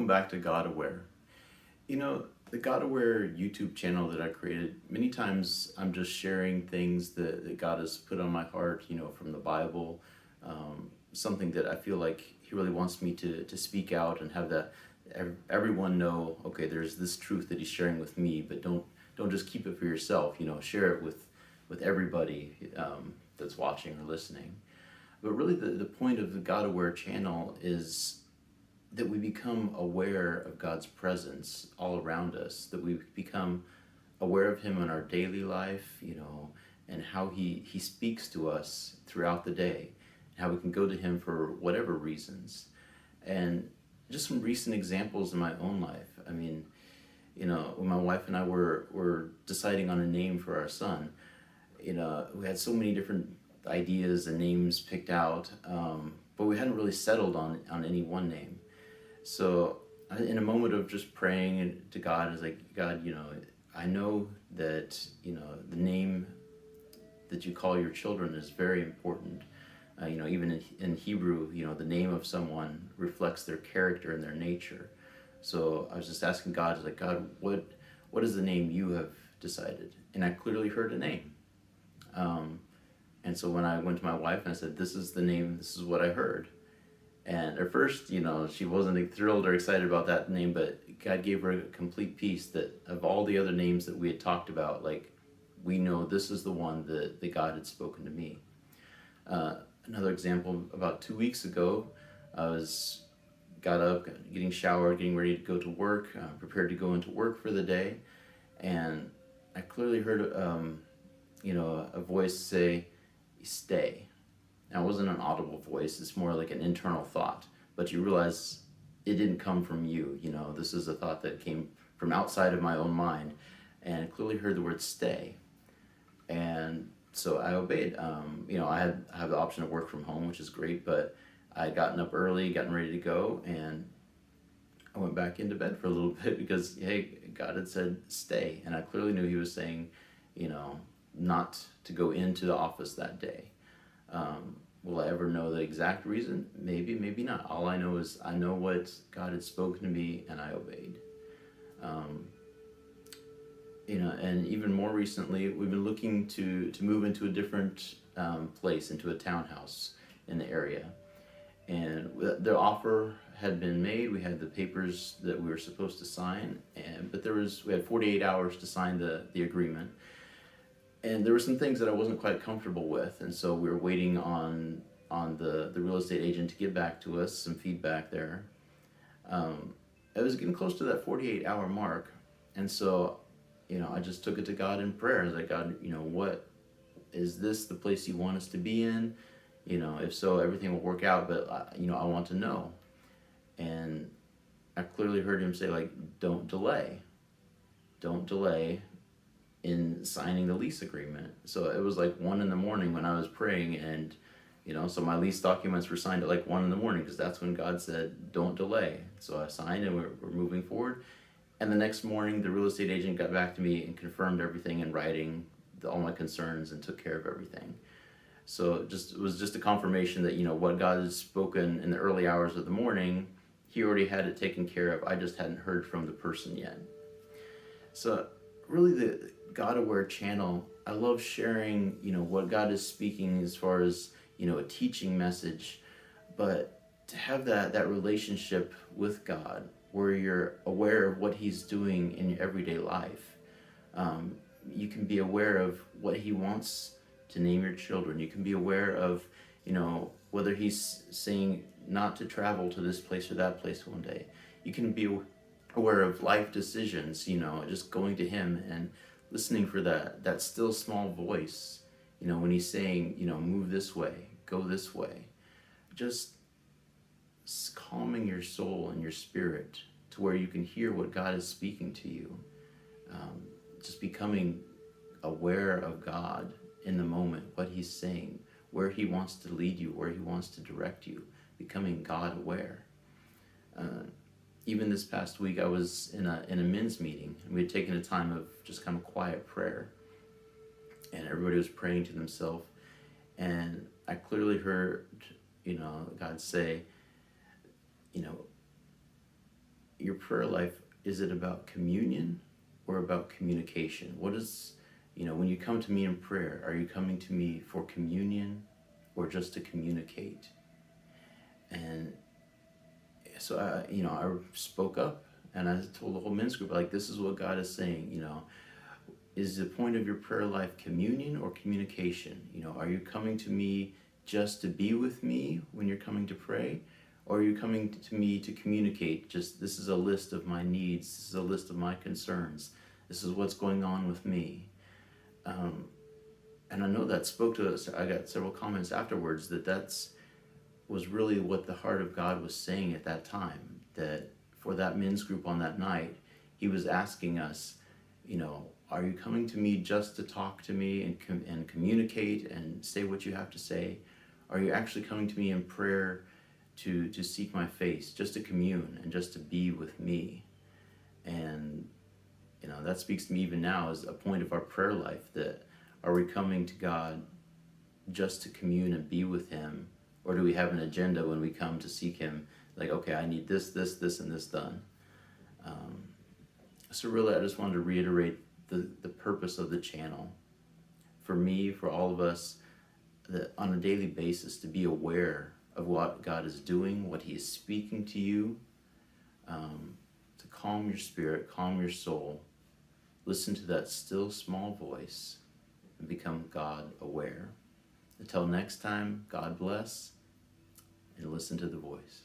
back to God Aware. The God Aware YouTube channel that I created, many times I'm just sharing things that God has put on my heart, from the Bible, something that I feel like He really wants me to speak out and have that everyone know, okay, there's this truth that He's sharing with me, but don't just keep it for yourself, share it with everybody that's watching or listening. But really the point of the God Aware channel is that we become aware of God's presence all around us, that we become aware of Him in our daily life, and how He speaks to us throughout the day, and how we can go to Him for whatever reasons. And just some recent examples in my own life. I mean, when my wife and I were deciding on a name for our son, we had so many different ideas and names picked out, but we hadn't really settled on any one name. So in a moment of just praying to God, I was like, God, I know that, the name that you call your children is very important. Even in Hebrew, the name of someone reflects their character and their nature. So I was just asking God, I was like, God, what is the name you have decided? And I clearly heard a name. And so when I went to my wife and I said, this is the name, this is what I heard. And at first, she wasn't thrilled or excited about that name, but God gave her a complete peace that of all the other names that we had talked about, like, we know this is the one that God had spoken to me. Another example, about 2 weeks ago, got up, getting showered, getting ready to go to work, prepared to go into work for the day, and I clearly heard, a voice say, "Stay." Now, it wasn't an audible voice, it's more like an internal thought, but you realize it didn't come from you, this is a thought that came from outside of my own mind, and I clearly heard the word "stay." And so I obeyed. I have the option to work from home, which is great, but I had gotten up early, gotten ready to go, and I went back into bed for a little bit because, hey, God had said stay, and I clearly knew He was saying, not to go into the office that day. Will I ever know the exact reason? Maybe, maybe not. All I know is I know what God had spoken to me, and I obeyed. And even more recently, we've been looking to move into a different place, into a townhouse in the area. And the offer had been made. We had the papers that we were supposed to sign, but we had 48 hours to sign the agreement. And there were some things that I wasn't quite comfortable with, and so we were waiting on the real estate agent to get back to us, some feedback there. I was getting close to that 48-hour mark, and so, I just took it to God in prayer. I was like, God, what is this the place you want us to be in? If so, everything will work out, but I want to know. And I clearly heard Him say, like, don't delay in signing the lease agreement. So it was like 1 a.m. when I was praying, and so my lease documents were signed at like 1 a.m. because that's when God said don't delay. So I signed, and we're moving forward. And the next morning, the real estate agent got back to me and confirmed everything in writing, all my concerns, and took care of everything. So it was just a confirmation that what God had spoken in the early hours of the morning, He already had it taken care of. I just hadn't heard from the person yet. So really, the God Aware channel, I love sharing, what God is speaking as far as, a teaching message, but to have that relationship with God where you're aware of what He's doing in your everyday life. You can be aware of what He wants to name your children. You can be aware of, whether He's saying not to travel to this place or that place one day. You can be aware of life decisions, just going to Him and listening for that still small voice, when He's saying, move this way, go this way. Just calming your soul and your spirit to where you can hear what God is speaking to you. Just becoming aware of God in the moment, what He's saying, where He wants to lead you, where He wants to direct you, becoming God aware. Even this past week, I was in a men's meeting, and we had taken a time of just kind of quiet prayer, and everybody was praying to themselves, and I clearly heard, God say, your prayer life, is it about communion or about communication? What is, when you come to me in prayer, are you coming to me for communion or just to communicate? And so I spoke up and I told the whole men's group, like, this is what God is saying, is the point of your prayer life communion or communication? Are you coming to me just to be with me when you're coming to pray? Or are you coming to me to communicate? Just, this is a list of my needs. This is a list of my concerns. This is what's going on with me. And I know that spoke to us. I got several comments afterwards that was really what the heart of God was saying at that time. That for that men's group on that night, he was asking us, are you coming to me just to talk to me and communicate and say what you have to say? Are you actually coming to me in prayer to seek my face, just to commune and just to be with me? And that speaks to me even now as a point of our prayer life, that are we coming to God just to commune and be with him, or do we have an agenda when we come to seek him, like, okay, I need this, and this done? So really, I just wanted to reiterate the purpose of the channel. For me, for all of us, that on a daily basis, to be aware of what God is doing, what he is speaking to you, to calm your spirit, calm your soul, listen to that still small voice, and become God aware. Until next time, God bless, and listen to the voice.